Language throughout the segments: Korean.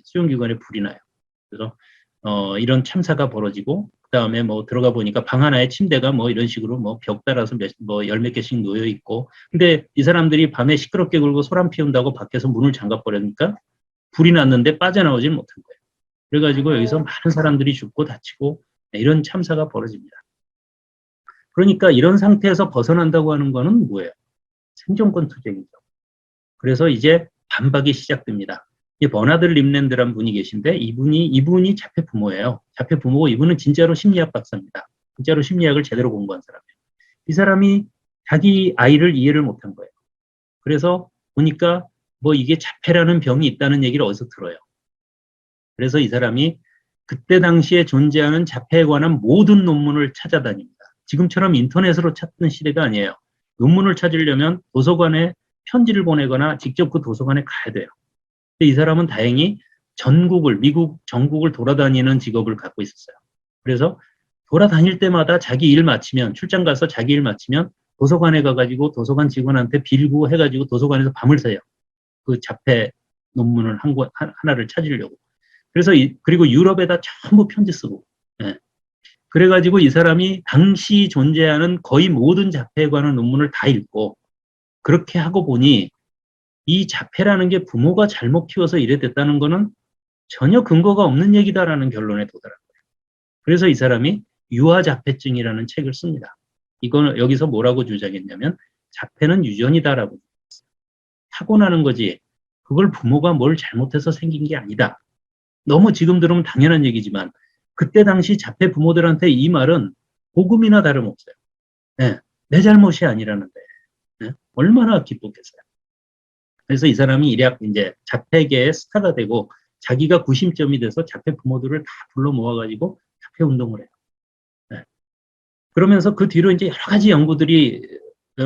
수용기관에 불이 나요. 그래서 이런 참사가 벌어지고 그 다음에 뭐 들어가 보니까 방 하나에 침대가 뭐 이런 식으로 뭐 벽 따라서 열 몇 개씩 놓여 있고, 근데 이 사람들이 밤에 시끄럽게 굴고 소란 피운다고 밖에서 문을 잠가 버리니까 불이 났는데 빠져나오질 못한 거예요. 그래가지고 여기서 많은 사람들이 죽고 다치고 이런 참사가 벌어집니다. 그러니까 이런 상태에서 벗어난다고 하는 거는 뭐예요? 생존권 투쟁이죠. 그래서 이제 반박이 시작됩니다. 이 버나드 림랜드라는 분이 계신데 이분이 자폐 부모예요. 자폐 부모고 이분은 진짜로 심리학 박사입니다. 진짜로 심리학을 제대로 공부한 사람이에요. 이 사람이 자기 아이를 이해를 못한 거예요. 그래서 보니까 뭐 이게 자폐라는 병이 있다는 얘기를 어디서 들어요. 그래서 이 사람이 그때 당시에 존재하는 자폐에 관한 모든 논문을 찾아다닙니다. 지금처럼 인터넷으로 찾는 시대가 아니에요. 논문을 찾으려면 도서관에 편지를 보내거나 직접 그 도서관에 가야 돼요. 근데 이 사람은 다행히 미국 전국을 돌아다니는 직업을 갖고 있었어요. 그래서 돌아다닐 때마다 자기 일 마치면, 출장 가서 자기 일 마치면 도서관에 가가지고 도서관 직원한테 빌고 해가지고 도서관에서 밤을 새요. 그 자폐 논문을 하나를 찾으려고. 그래서 그리고 유럽에다 전부 편지 쓰고. 예. 그래가지고 이 사람이 당시 존재하는 거의 모든 자폐에 관한 논문을 다 읽고, 그렇게 하고 보니 이 자폐라는 게 부모가 잘못 키워서 이래 됐다는 거는 전혀 근거가 없는 얘기다라는 결론에 도달한 거예요. 그래서 이 사람이 유아자폐증이라는 책을 씁니다. 이거는 여기서 뭐라고 주장했냐면 자폐는 유전이다라고. 타고나는 거지 그걸 부모가 뭘 잘못해서 생긴 게 아니다. 너무 지금 들으면 당연한 얘기지만 그때 당시 자폐 부모들한테 이 말은 복음이나 다름없어요. 네, 내 잘못이 아니라는데 네, 얼마나 기뻤겠어요. 그래서 이 사람이 일약 이제 자폐계의 스타가 되고 자기가 구심점이 돼서 자폐 부모들을 다 불러 모아가지고 자폐 운동을 해요. 네. 그러면서 그 뒤로 이제 여러 가지 연구들이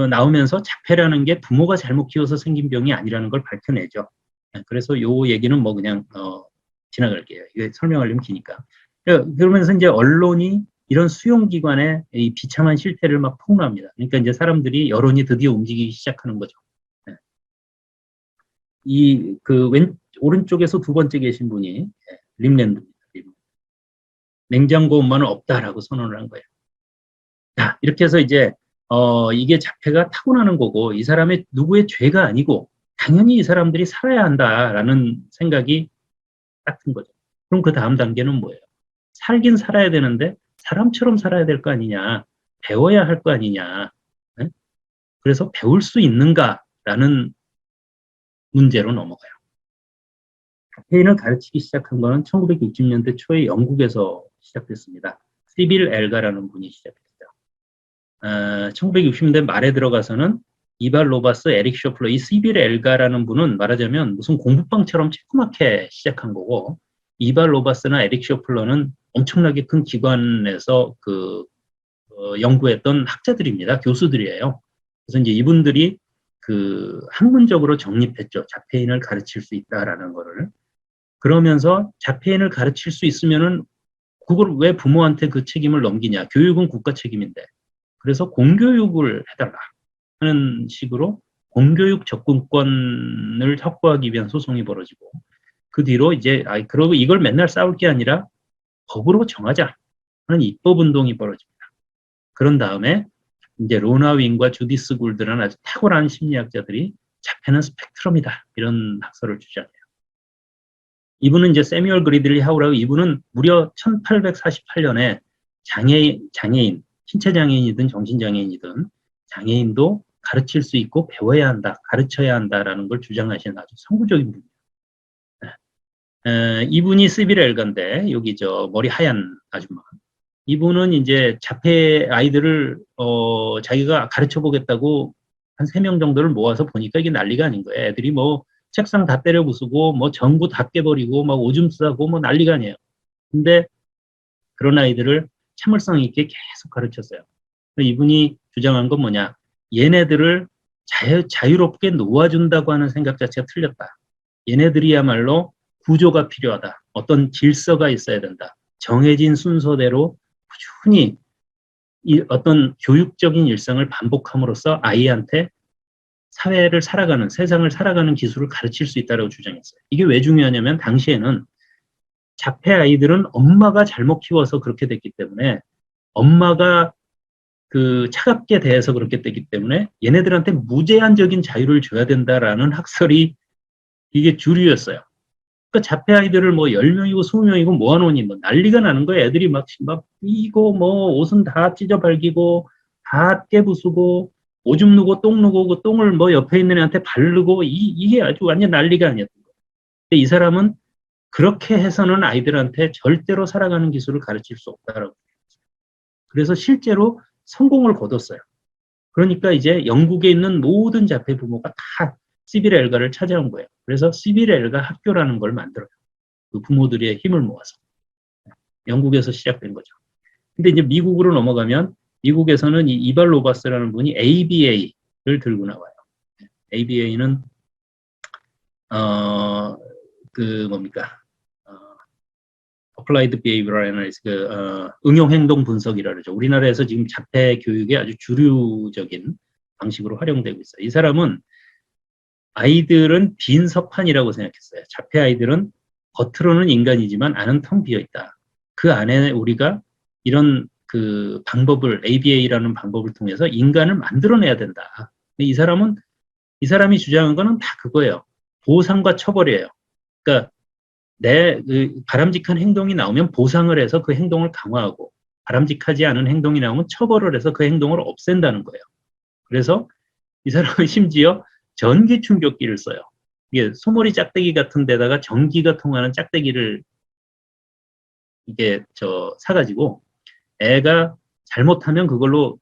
나오면서 자폐라는 게 부모가 잘못 키워서 생긴 병이 아니라는 걸 밝혀내죠. 네. 그래서 요 얘기는 뭐 그냥 지나갈게요. 이거 설명하려면 기니까. 그러면서 이제 언론이 이런 수용기관의 이 비참한 실태를 막 폭로합니다. 그러니까 이제 사람들이 여론이 드디어 움직이기 시작하는 거죠. 네. 오른쪽에서 두 번째 계신 분이 림랜드입니다. 냉장고 엄마는 없다라고 선언을 한 거예요. 자, 이렇게 해서 이제 이게 자폐가 타고나는 거고 이 사람의 누구의 죄가 아니고 당연히 이 사람들이 살아야 한다라는 생각이 딱 든 거죠. 그럼 그 다음 단계는 뭐예요? 살긴 살아야 되는데 사람처럼 살아야 될 거 아니냐, 배워야 할 거 아니냐. 네? 그래서 배울 수 있는가라는 문제로 넘어가요. 자폐인을 가르치기 시작한 거는 1960년대 초에 영국에서 시작됐습니다. 시빌 엘가라는 분이 시작했어요. 1960년대 말에 들어가서는 이발 로바스, 에릭 쇼플러, 이 시빌 엘가라는 분은 말하자면 무슨 공부방처럼 조그맣게 시작한 거고, 이발 로바스나 에릭 쇼플러는 엄청나게 큰 기관에서 연구했던 학자들입니다. 교수들이에요. 그래서 이제 이분들이 학문적으로 정립했죠. 자폐인을 가르칠 수 있다라는 거를. 그러면서 자폐인을 가르칠 수 있으면은 그걸 왜 부모한테 그 책임을 넘기냐. 교육은 국가 책임인데. 그래서 공교육을 해달라 하는 식으로 공교육 접근권을 확보하기 위한 소송이 벌어지고, 그 뒤로 이제 그러고 이걸 맨날 싸울 게 아니라 법으로 정하자 하는 입법운동이 벌어집니다. 그런 다음에 이제 로나 윙과 주디스 굴드라는 아주 탁월한 심리학자들이 자폐는 스펙트럼이다 이런 학설을 주장해요. 이분은 이제 세뮤얼 그리들리 하우라고, 이분은 무려 1848년에 장애인, 신체장애인이든 정신장애인이든 장애인도 가르칠 수 있고 배워야 한다, 가르쳐야 한다라는 걸 주장하시는 아주 선구적인 분이에요. 이분이 시빌 엘가인데 여기 머리 하얀 아줌마. 이분은 이제 자폐 아이들을 자기가 가르쳐 보겠다고 한 3명 정도를 모아서 보니까 이게 난리가 아닌 거예요. 애들이 뭐 책상 다 때려 부수고 뭐 전구 다 깨버리고 막 오줌 싸고 뭐 난리가 아니에요. 근데 그런 아이들을 참을성 있게 계속 가르쳤어요. 이분이 주장한 건 뭐냐? 얘네들을 자유롭게 놓아준다고 하는 생각 자체가 틀렸다. 얘네들이야말로 구조가 필요하다. 어떤 질서가 있어야 된다. 정해진 순서대로 꾸준히 어떤 교육적인 일상을 반복함으로써 아이한테 사회를 살아가는, 세상을 살아가는 기술을 가르칠 수 있다고 주장했어요. 이게 왜 중요하냐면 당시에는 자폐 아이들은 엄마가 잘못 키워서 그렇게 됐기 때문에 엄마가 그 차갑게 대해서 그렇게 됐기 때문에 얘네들한테 무제한적인 자유를 줘야 된다라는 학설이 이게 주류였어요. 그러니까 자폐 아이들을 뭐 10명이고 20명이고 모아놓으니 뭐 난리가 나는 거예요. 애들이 막 뛰고 뭐 옷은 다 찢어발기고 다 깨부수고 오줌 누고 똥 누고 그 똥을 뭐 옆에 있는 애한테 바르고 이게 아주 완전 난리가 아니었던 거예요. 근데 이 사람은 그렇게 해서는 아이들한테 절대로 살아가는 기술을 가르칠 수 없다라고. 그래서 실제로 성공을 거뒀어요. 그러니까 이제 영국에 있는 모든 자폐 부모가 다 시빌 엘가를 찾아온 거예요. 그래서 시빌 엘가 학교라는 걸 만들어요. 그 부모들의 힘을 모아서. 영국에서 시작된 거죠. 근데 이제 미국으로 넘어가면 미국에서는 이 이발 로바스라는 분이 ABA를 들고 나와요. ABA는 그 뭡니까? Applied Behavioral Analysis, 응용 행동 분석이라 그러죠. 우리나라에서 지금 자폐 교육의 아주 주류적인 방식으로 활용되고 있어요. 이 사람은 아이들은 빈 서판이라고 생각했어요. 자폐 아이들은 겉으로는 인간이지만 안은 텅 비어 있다. 그 안에 우리가 이런 그 방법을 ABA라는 방법을 통해서 인간을 만들어내야 된다. 이 사람이 주장한 거는 다 그거예요. 보상과 처벌이에요. 그러니까 그 바람직한 행동이 나오면 보상을 해서 그 행동을 강화하고 바람직하지 않은 행동이 나오면 처벌을 해서 그 행동을 없앤다는 거예요. 그래서 이 사람은 심지어 전기 충격기를 써요. 이게 소머리 짝대기 같은 데다가 전기가 통하는 짝대기를 이게 사가지고 애가 잘못하면 그걸로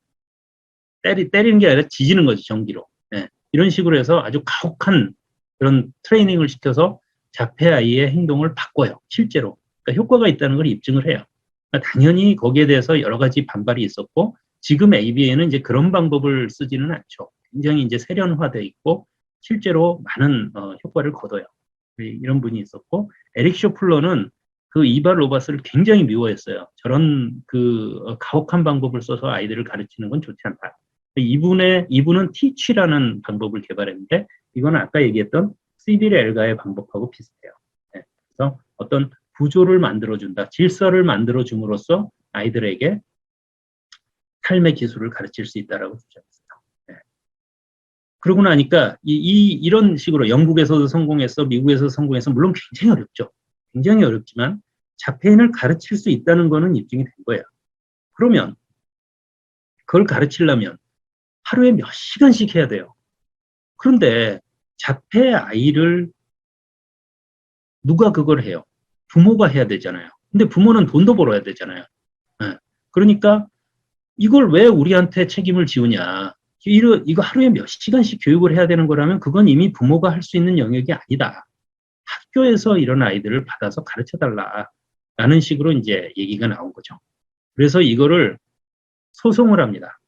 때리는 게 아니라 지지는 거지, 전기로. 네. 이런 식으로 해서 아주 가혹한 그런 트레이닝을 시켜서 자폐 아이의 행동을 바꿔요. 실제로. 그러니까 효과가 있다는 걸 입증을 해요. 그러니까 당연히 거기에 대해서 여러 가지 반발이 있었고 지금 ABA는 이제 그런 방법을 쓰지는 않죠. 굉장히 이제 세련화되어 있고 실제로 많은 효과를 거둬요. 이런 분이 있었고 에릭 쇼플러는 그 이발 로바스를 굉장히 미워했어요. 저런 그 가혹한 방법을 써서 아이들을 가르치는 건 좋지 않다. 이분은 티치라는 방법을 개발했는데 이거는 아까 얘기했던 시빌 엘가의 방법하고 비슷해요. 네. 그래서 어떤 구조를 만들어준다, 질서를 만들어줌으로써 아이들에게 삶의 기술을 가르칠 수 있다라고 주장했어요. 네. 그러고 나니까 이런 식으로 영국에서도 성공했어, 미국에서도 성공했어, 물론 굉장히 어렵죠. 굉장히 어렵지만 자폐인을 가르칠 수 있다는 거는 입증이 된 거예요. 그러면 그걸 가르치려면 하루에 몇 시간씩 해야 돼요. 그런데 자폐 아이를 누가 그걸 해요? 부모가 해야 되잖아요. 근데 부모는 돈도 벌어야 되잖아요. 네. 그러니까 이걸 왜 우리한테 책임을 지우냐. 이거 하루에 몇 시간씩 교육을 해야 되는 거라면 그건 이미 부모가 할 수 있는 영역이 아니다. 학교에서 이런 아이들을 받아서 가르쳐달라. 라는 식으로 이제 얘기가 나온 거죠. 그래서 이거를 소송을 합니다.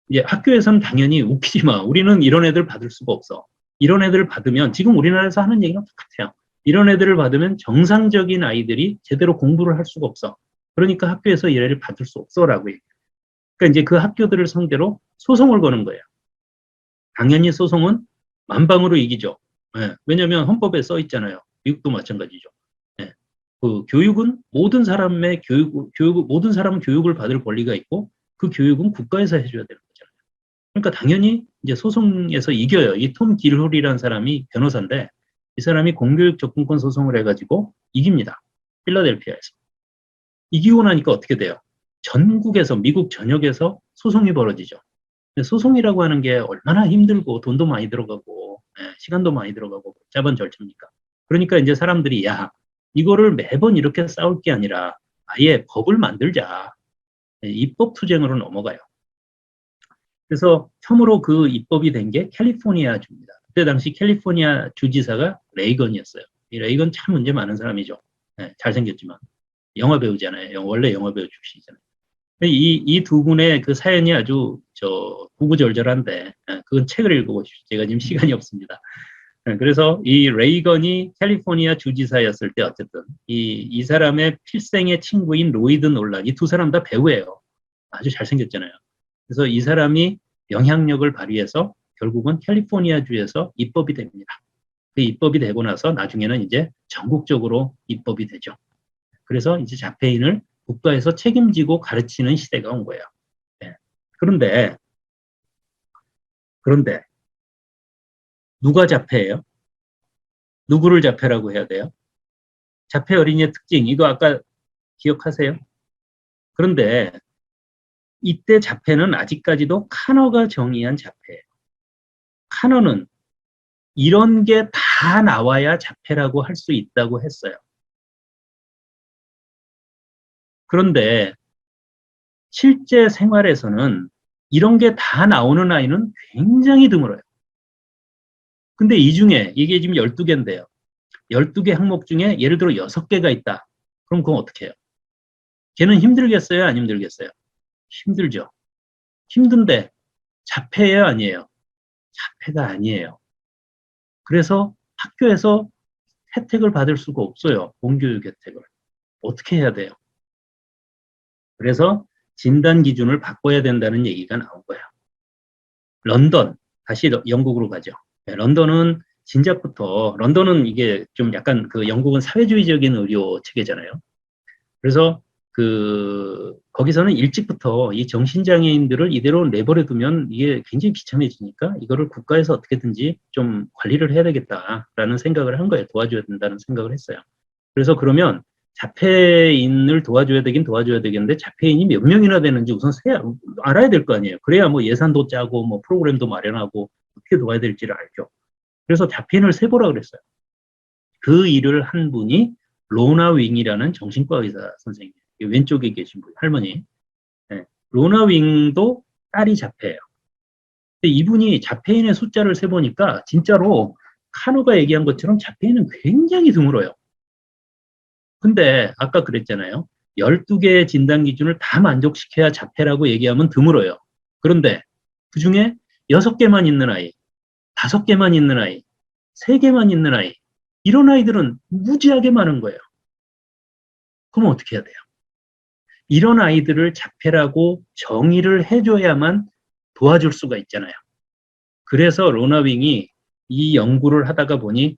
이제 학교에서는 당연히 웃기지 마. 우리는 이런 애들 받을 수가 없어. 이런 애들을 받으면 지금 우리나라에서 하는 얘기랑 똑같아요. 이런 애들을 받으면 정상적인 아이들이 제대로 공부를 할 수가 없어. 그러니까 학교에서 이 애를 받을 수 없어라고 얘기해요. 그러니까 이제 그 학교들을 상대로 소송을 거는 거예요. 당연히 소송은 만방으로 이기죠. 네. 왜냐하면 헌법에 써 있잖아요. 미국도 마찬가지죠. 네. 그 교육은 모든 사람은 교육을 받을 권리가 있고 그 교육은 국가에서 해줘야 되는 거잖아요. 그러니까 당연히 이제 소송에서 이겨요. 이 톰 길홀이라는 사람이 변호사인데 이 사람이 공교육 접근권 소송을 해가지고 이깁니다. 필라델피아에서. 이기고 나니까 어떻게 돼요? 전국에서 미국 전역에서 소송이 벌어지죠. 소송이라고 하는 게 얼마나 힘들고 돈도 많이 들어가고 시간도 많이 들어가고 복잡한 절차입니까? 그러니까 이제 사람들이 이거를 매번 이렇게 싸울 게 아니라 아예 법을 만들자. 입법 투쟁으로 넘어가요. 그래서 처음으로 그 입법이 된 게 캘리포니아 주입니다. 그때 당시 캘리포니아 주지사가 레이건이었어요. 이 레이건 참 문제 많은 사람이죠. 잘생겼지만 영화 배우잖아요. 원래 영화 배우 출신이잖아요. 이 두 분의 그 사연이 아주 구구절절한데 그건 책을 읽어보십시오. 제가 지금 시간이 없습니다. 그래서 이 레이건이 캘리포니아 주지사였을 때 어쨌든 이 사람의 필생의 친구인 로이드 놀란 이 두 사람 다 배우예요. 아주 잘생겼잖아요. 그래서 이 사람이 영향력을 발휘해서 결국은 캘리포니아주에서 입법이 됩니다. 그 입법이 되고 나서 나중에는 이제 전국적으로 입법이 되죠. 그래서 이제 자폐인을 국가에서 책임지고 가르치는 시대가 온 거예요. 네. 그런데 누가 자폐예요? 누구를 자폐라고 해야 돼요? 자폐 어린이의 특징, 이거 아까 기억하세요? 그런데 이때 자폐는 아직까지도 카너가 정의한 자폐예요. 카너는 이런 게 다 나와야 자폐라고 할 수 있다고 했어요. 그런데 실제 생활에서는 이런 게 다 나오는 아이는 굉장히 드물어요. 근데 이 중에 이게 지금 12개인데요. 12개 항목 중에 예를 들어 6개가 있다. 그럼 그건 어떻게 해요? 걔는 힘들겠어요? 안 힘들겠어요? 힘들죠. 힘든데 자폐예요? 아니에요? 자폐가 아니에요. 그래서 학교에서 혜택을 받을 수가 없어요. 공교육 혜택을. 어떻게 해야 돼요? 그래서 진단 기준을 바꿔야 된다는 얘기가 나온 거예요. 런던, 다시 영국으로 가죠. 네, 런던은 진작부터, 런던은 이게 좀 약간 그 영국은 사회주의적인 의료 체계잖아요. 그래서 거기서는 일찍부터 이 정신장애인들을 이대로 내버려 두면 이게 굉장히 비참해지니까 이거를 국가에서 어떻게든지 좀 관리를 해야 되겠다라는 생각을 한 거예요. 도와줘야 된다는 생각을 했어요. 그래서 그러면 자폐인을 도와줘야 되긴 도와줘야 되겠는데 자폐인이 몇 명이나 되는지 우선 알아야 될 거 아니에요. 그래야 뭐 예산도 짜고 뭐 프로그램도 마련하고 어떻게 도와야 될지를 알죠. 그래서 자폐인을 세보라 그랬어요. 그 일을 한 분이 로나 윙이라는 정신과 의사 선생님, 왼쪽에 계신 분, 할머니. 네. 로나 윙도 딸이 자폐예요. 근데 이분이 자폐인의 숫자를 세보니까 진짜로 카노가 얘기한 것처럼 자폐인은 굉장히 드물어요. 근데 아까 그랬잖아요. 12개의 진단 기준을 다 만족시켜야 자폐라고 얘기하면 드물어요. 그런데 그 중에 6개만 있는 아이, 5개만 있는 아이, 3개만 있는 아이, 이런 아이들은 무지하게 많은 거예요. 그럼 어떻게 해야 돼요? 이런 아이들을 자폐라고 정의를 해줘야만 도와줄 수가 있잖아요. 그래서 로나윙이 이 연구를 하다가 보니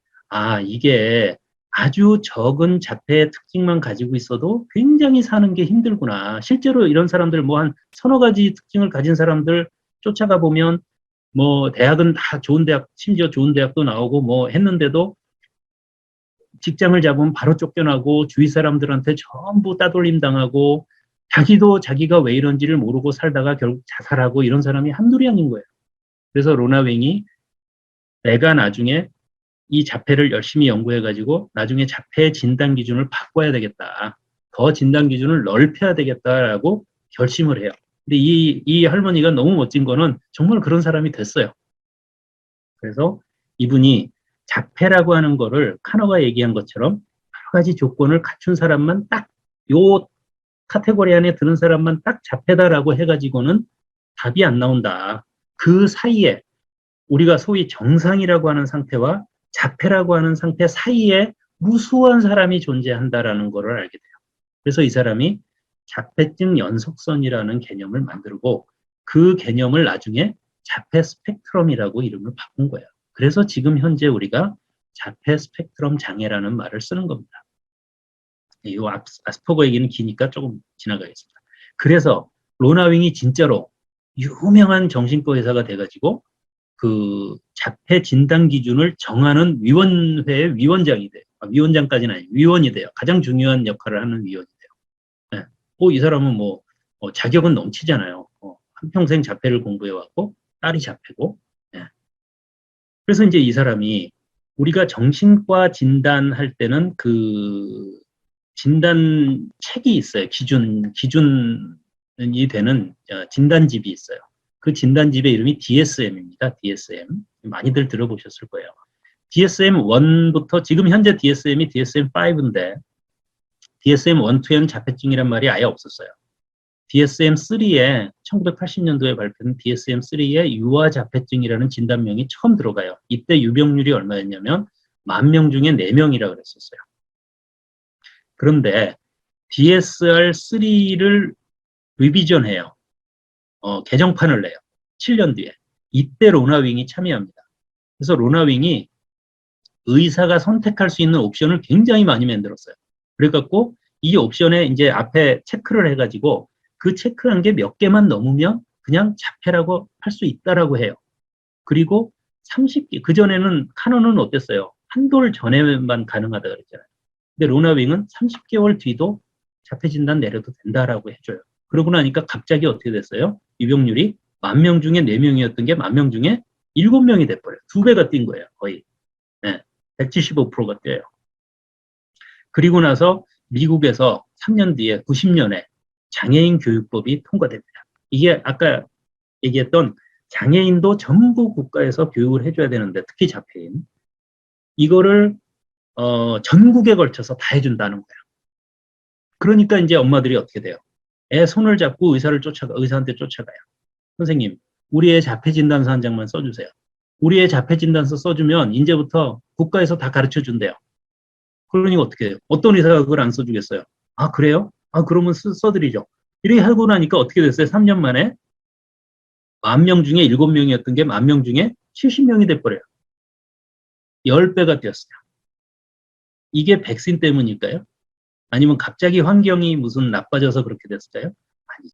이게 아주 적은 자폐의 특징만 가지고 있어도 굉장히 사는 게 힘들구나. 실제로 이런 사람들 뭐 한 서너 가지 특징을 가진 사람들 쫓아가 보면 뭐 대학은 다 좋은 대학, 심지어 좋은 대학도 나오고 뭐 했는데도 직장을 잡으면 바로 쫓겨나고 주위 사람들한테 전부 따돌림 당하고 자기도 자기가 왜 이런지를 모르고 살다가 결국 자살하고 이런 사람이 한둘이 아닌 거예요. 그래서 로나윙이 내가 나중에 이 자폐를 열심히 연구해가지고 나중에 자폐 진단 기준을 바꿔야 되겠다. 더 진단 기준을 넓혀야 되겠다라고 결심을 해요. 근데 이 할머니가 너무 멋진 거는 정말 그런 사람이 됐어요. 그래서 이분이 자폐라고 하는 거를 카너가 얘기한 것처럼 여러 가지 조건을 갖춘 사람만 딱 요 카테고리 안에 드는 사람만 딱 자폐다라고 해가지고는 답이 안 나온다. 그 사이에 우리가 소위 정상이라고 하는 상태와 자폐라고 하는 상태 사이에 무수한 사람이 존재한다라는 것을 알게 돼요. 그래서 이 사람이 자폐증 연속선이라는 개념을 만들고 그 개념을 나중에 자폐 스펙트럼이라고 이름을 바꾼 거예요. 그래서 지금 현재 우리가 자폐 스펙트럼 장애라는 말을 쓰는 겁니다. 이 아스퍼거 얘기는 기니까 조금 지나가겠습니다. 그래서 로나윙이 진짜로 유명한 정신과 의사가 돼가지고 그 자폐 진단 기준을 정하는 위원회의 위원장이 돼요. 위원장까지는 아니에요. 위원이 돼요. 가장 중요한 역할을 하는 위원이 돼요. 네. 이 사람은 자격은 넘치잖아요. 한평생 자폐를 공부해왔고 딸이 자폐고. 네. 그래서 이제 이 사람이 우리가 정신과 진단할 때는 그 진단 책이 있어요. 기준이 되는 진단집이 있어요. 그 진단집의 이름이 DSM입니다. DSM. 많이들 들어보셨을 거예요. DSM-1부터 지금 현재 DSM이 DSM-5인데 DSM-1, 2에는 자폐증이란 말이 아예 없었어요. DSM-3에 1980년도에 발표된 DSM-3에 유아자폐증이라는 진단명이 처음 들어가요. 이때 유병률이 얼마였냐면 10,000명 중에 4명이라 그랬었어요. 그런데 DSR-3를 리비전해요. 개정판을 내요. 7년 뒤에. 이때 로나윙이 참여합니다. 그래서 로나윙이 의사가 선택할 수 있는 옵션을 굉장히 많이 만들었어요. 그래갖고 이 옵션에 이제 앞에 체크를 해가지고 그 체크한 게 몇 개만 넘으면 그냥 자폐라고 할 수 있다라고 해요. 그리고 30개, 그전에는 카논은 어땠어요? 한 돌 전에만 가능하다 그랬잖아요. 근데 로나윙은 30개월 뒤도 자폐 진단 내려도 된다라고 해줘요. 그러고 나니까 갑자기 어떻게 됐어요? 입용률이 10,000명 중에 4명이었던 게 10,000명 중에 7명이 돼버려요. 2배가 뛴 거예요, 거의. 네, 175%가 뛰어요. 그리고 나서 미국에서 3년 뒤에 90년에 장애인 교육법이 통과됩니다. 이게 아까 얘기했던 장애인도 전부 국가에서 교육을 해줘야 되는데 특히 자폐인 이거를 전국에 걸쳐서 다 해준다는 거예요. 그러니까 이제 엄마들이 어떻게 돼요? 애 손을 잡고 의사한테 쫓아가요. 선생님, 우리 애 자폐 진단서 한 장만 써주세요. 우리 애 자폐 진단서 써주면 이제부터 국가에서 다 가르쳐 준대요. 그러니까 어떻게 해요? 어떤 의사가 그걸 안 써주겠어요? 아, 그래요? 아, 그러면 써드리죠. 이렇게 하고 나니까 어떻게 됐어요? 3년 만에 10,000명 중에 7명이었던 게 10,000명 중에 70명이 돼버려요. 10배가 뛰었어요. 이게 백신 때문일까요? 아니면 갑자기 환경이 무슨 나빠져서 그렇게 됐을까요?